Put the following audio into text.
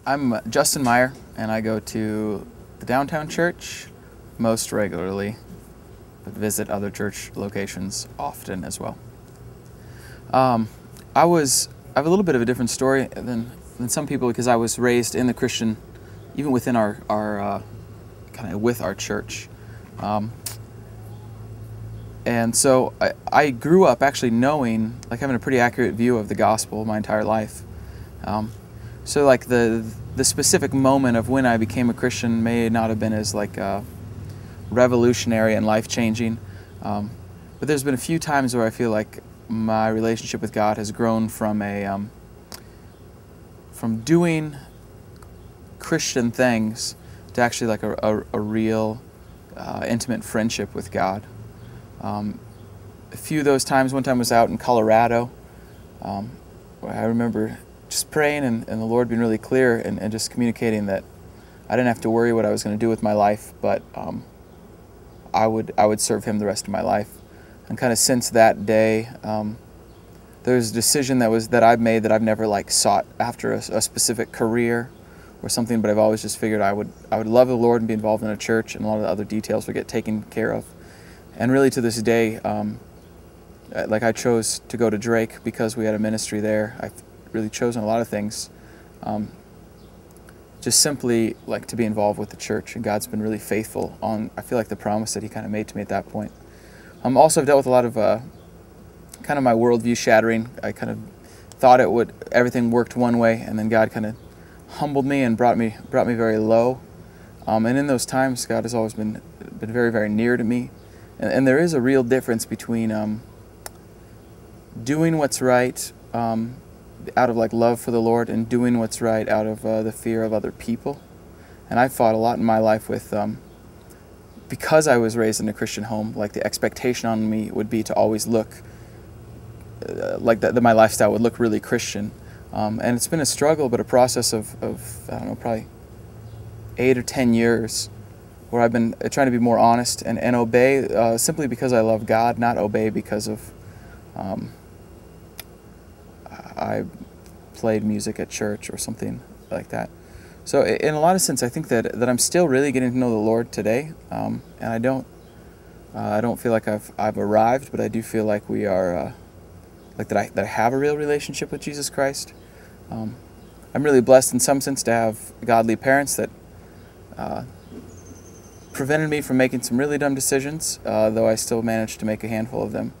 I'm Justin Meyer, and I go to the downtown church most regularly, but visit other church locations often as well. I have a little bit of a different story than some people, because I was raised in the Christian, even within our kind of with our church. And so I grew up actually knowing, like, having a pretty accurate view of the gospel my entire life. So like the specific moment of when I became a Christian may not have been as like revolutionary and life-changing, but there's been a few times where I feel like my relationship with God has grown from from doing Christian things to actually like a real intimate friendship with God. A few of those times, one time was out in Colorado, where I remember just praying and the Lord being really clear and just communicating that I didn't have to worry what I was going to do with my life, but I would serve Him the rest of my life. And kind of since that day, there's a decision that I've made that I've never like sought after a specific career or something, but I've always just figured I would love the Lord and be involved in a church, and a lot of the other details would get taken care of. And really to this day, like, I chose to go to Drake because we had a ministry there. I've really chosen a lot of things, just simply like to be involved with the church, and God's been really faithful on, I feel like, the promise that He kind of made to me at that point. Also, I've dealt with a lot of kind of my worldview shattering. I kind of thought everything worked one way, and then God kind of humbled me and brought me very low. And in those times, God has always been very, very near to me. And there is a real difference between doing what's right out of like love for the Lord, and doing what's right out of the fear of other people. And I fought a lot in my life with, because I was raised in a Christian home, like the expectation on me would be to always look like that my lifestyle would look really Christian. And it's been a struggle, but a process of I don't know, probably 8 or 10 years, where I've been trying to be more honest and obey simply because I love God, not obey because of I played music at church or something like that. So in a lot of sense, I think that I'm still really getting to know the Lord today, and I don't feel like I've arrived, but I do feel like we are like that I have a real relationship with Jesus Christ. I'm really blessed in some sense to have godly parents that prevented me from making some really dumb decisions, though I still managed to make a handful of them.